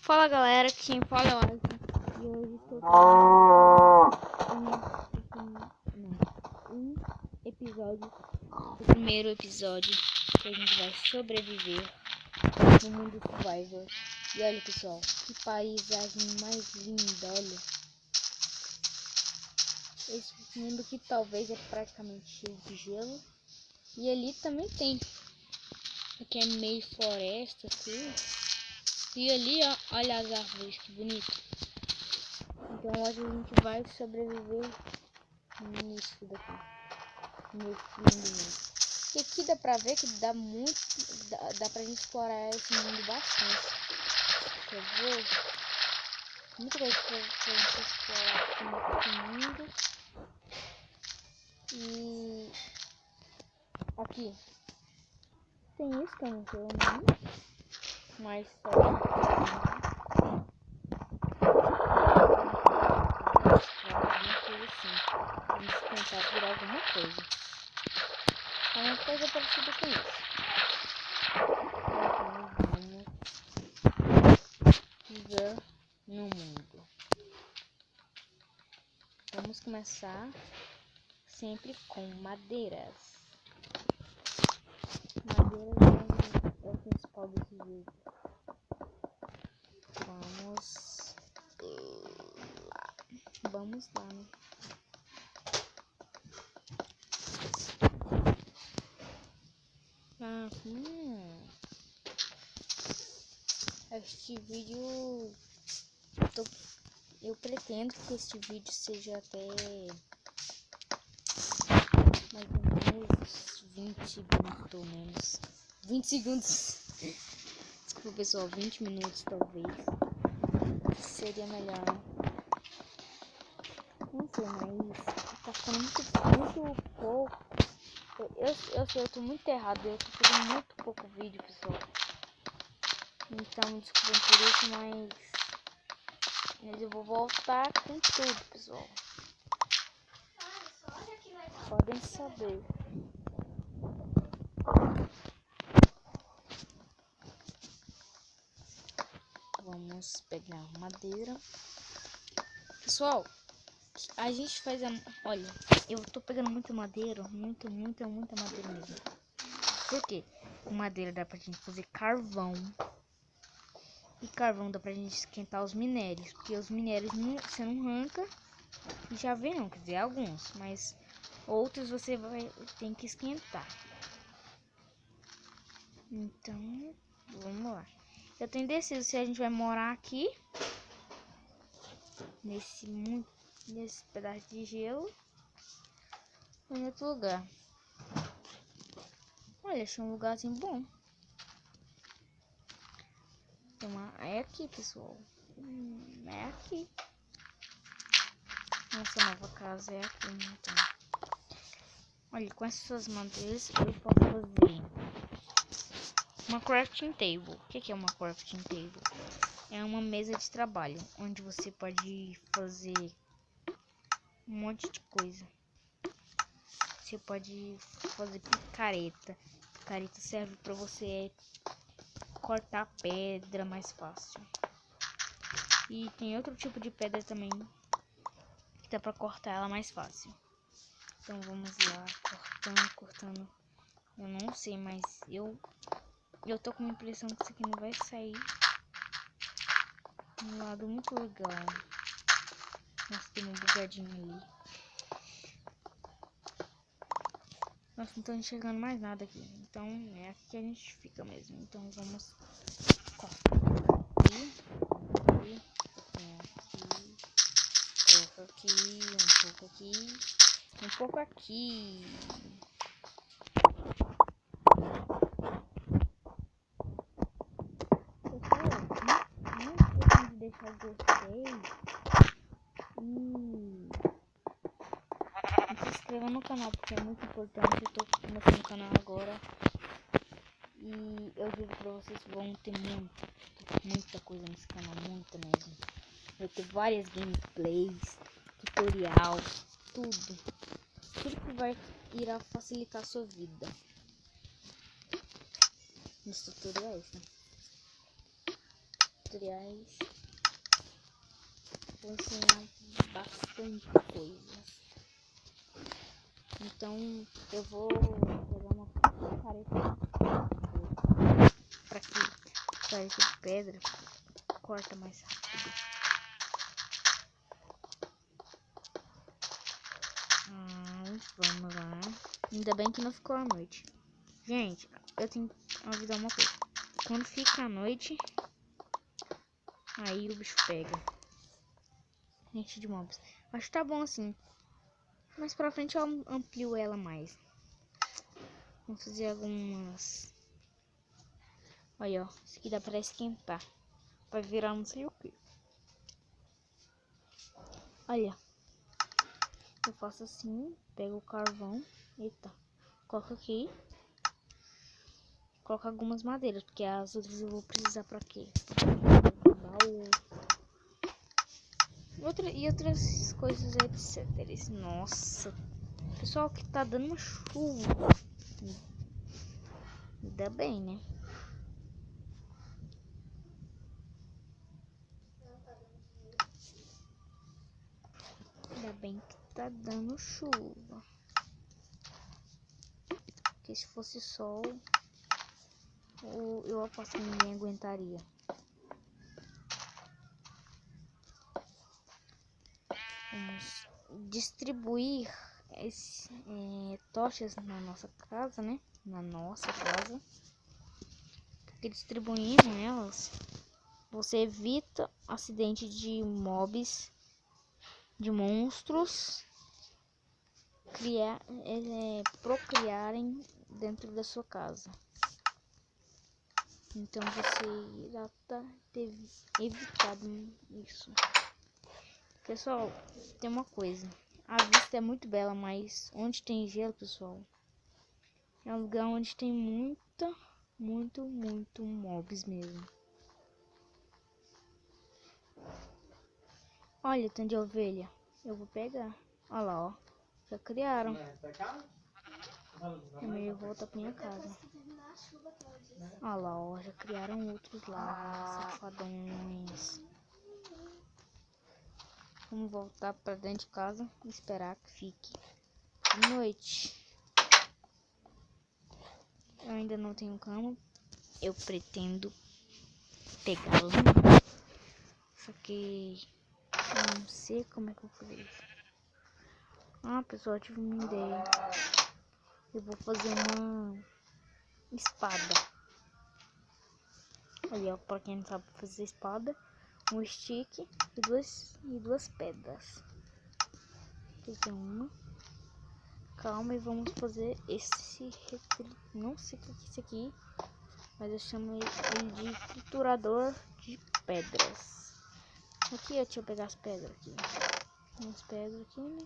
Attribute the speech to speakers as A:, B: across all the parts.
A: Fala galera, quem fala é o Alisson. E hoje estou um episódio, o primeiro episódio que a gente vai sobreviver no mundo survival. E olha pessoal, que paisagem mais linda, olha. Esse mundo aqui talvez é praticamente cheio de gelo. E ali também tem, que é meio floresta assim. E ali, ó, olha as árvores, que bonito. Então hoje a gente vai sobreviver nisso daqui. Nesse lindo mundo. E aqui dá pra ver que dá muito, dá pra gente explorar esse mundo bastante. Eu vou... Muita coisa pra gente explorar aqui nesse mundo. E... aqui. Tem isso que eu não sei o nome. Mas só... Vamos tentar virar alguma coisa. É uma coisa parecida com isso. Vamos viver no mundo. Vamos começar sempre com madeiras. Madeiras é o principal desse jogo. Vamos lá, né? Este vídeo eu pretendo que este vídeo seja até mais ou menos 20 segundos, pelo menos 20 segundos. Desculpa pessoal, 20 minutos talvez seria melhor, né? Não sei, mas tá ficando muito pouco. Eu sei, eu tô muito errado, eu tô fazendo muito pouco vídeo, pessoal. Então, desculpa por isso, mas eu vou voltar com tudo, pessoal. Podem saber. Vamos pegar madeira. Pessoal, a gente faz a... Olha, eu tô pegando muita madeira, muita madeira mesmo. Por quê? Com madeira dá pra gente fazer carvão. E carvão dá pra gente esquentar os minérios. Porque os minérios você não arranca e já vem, não. Quer dizer, alguns. Mas outros você tem que esquentar. Então, vamos lá. Eu tenho decidido se a gente vai morar aqui. Nesse pedaço de gelo. Ou em outro lugar. Olha, achei um lugar assim bom. É aqui, pessoal. É aqui. Nossa nova casa é aqui, então. Olha, com essas madeiras eu posso fazer uma crafting table. O que é uma crafting table? É uma mesa de trabalho, onde você pode fazer um monte de coisa. Você pode fazer picareta. Picareta serve para você cortar pedra mais fácil. E tem outro tipo de pedra também que dá para cortar ela mais fácil. Então vamos lá, cortando. Eu não sei, mas eu tô com a impressão que isso aqui não vai sair um lado muito legal. Nossa, tem um bugadinho ali. Nossa, não tô enxergando mais nada aqui. Então é aqui que a gente fica mesmo. Então vamos cortar aqui, um pouco aqui, um pouco aqui. Pessoal, não esqueçam de deixar o gostei e se inscreva no canal, porque é muito importante. Eu tô começando o canal agora e eu digo pra vocês que vão ter muita coisa nesse canal, muita mesmo. Vai ter várias gameplays, tutorial, tudo que irá facilitar a sua vida nos tutoriais, né? tutoriais. Vou ensinar bastante coisa. Então eu vou pegar uma careta para que careta de pedra corta mais rápido. Vamos lá. Ainda bem que não ficou à noite. Gente, eu tenho que avisar uma coisa. Quando fica à noite, aí o bicho pega. Gente de mobs. Acho que tá bom assim. Mas pra frente eu amplio ela mais. Vamos fazer algumas. Olha, ó. Isso aqui dá pra esquentar. Vai virar não sei o que. Olha. Eu faço assim. Pego o carvão. Eita. Coloco aqui. Coloco algumas madeiras. Porque as outras eu vou precisar pra quê? Baú. E outras coisas, etc. Nossa. Pessoal, que tá dando uma chuva. Ainda bem, né? Ainda bem que tá dando chuva. Porque se fosse sol, eu aposto que ninguém aguentaria. Vamos distribuir tochas na nossa casa, né? Na nossa casa. Porque distribuindo elas, você evita acidente de mobs, de monstros procriarem dentro da sua casa. Então você irá ter evitado isso. Pessoal, tem uma coisa. A vista é muito bela, mas onde tem gelo, pessoal, é um lugar onde tem muito mobs mesmo. Olha, tanto de ovelha. Eu vou pegar. Olha lá, ó. Já criaram. É melhor voltar pra minha casa. Olha lá, ó. Já criaram outros lá. Safadões. Vamos voltar pra dentro de casa e esperar que fique de noite. Eu ainda não tenho cama. Eu pretendo pegá-la. Só que eu não sei como é que eu vou fazer isso. Ah, pessoal, eu tive uma ideia. Eu vou fazer uma espada. Aí, ó, pra quem não sabe fazer espada, um stick e duas pedras. Vou fazer uma. Calma, e vamos fazer esse não sei o que é isso aqui, mas eu chamo ele de triturador de pedras. Aqui, ó, deixa eu pegar as pedras aqui. Umas pedras aqui, né?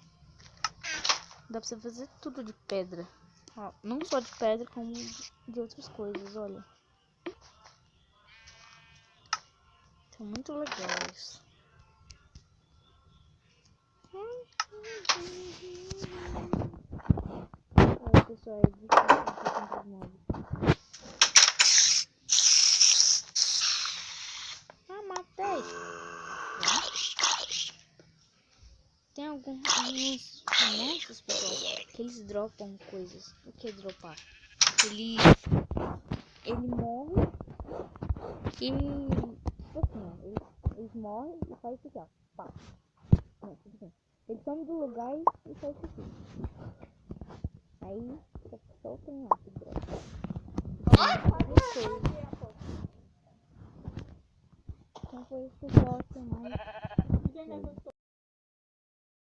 A: Dá pra você fazer tudo de pedra. Ó, não só de pedra, como de outras coisas, olha. São muito legais. Olha, pessoal, é difícil encontrar móveis. Ah, matei. Tem alguns monstros, pessoal, que eles dropam coisas. O que é dropar? Ele morre e assim, eles morrem e faz isso aqui, ó. Pá. Não, tudo bem. Eles somem do lugar e faz isso aqui. Aí só tem lá que dropa. Então foi isso, pessoal. Até mais.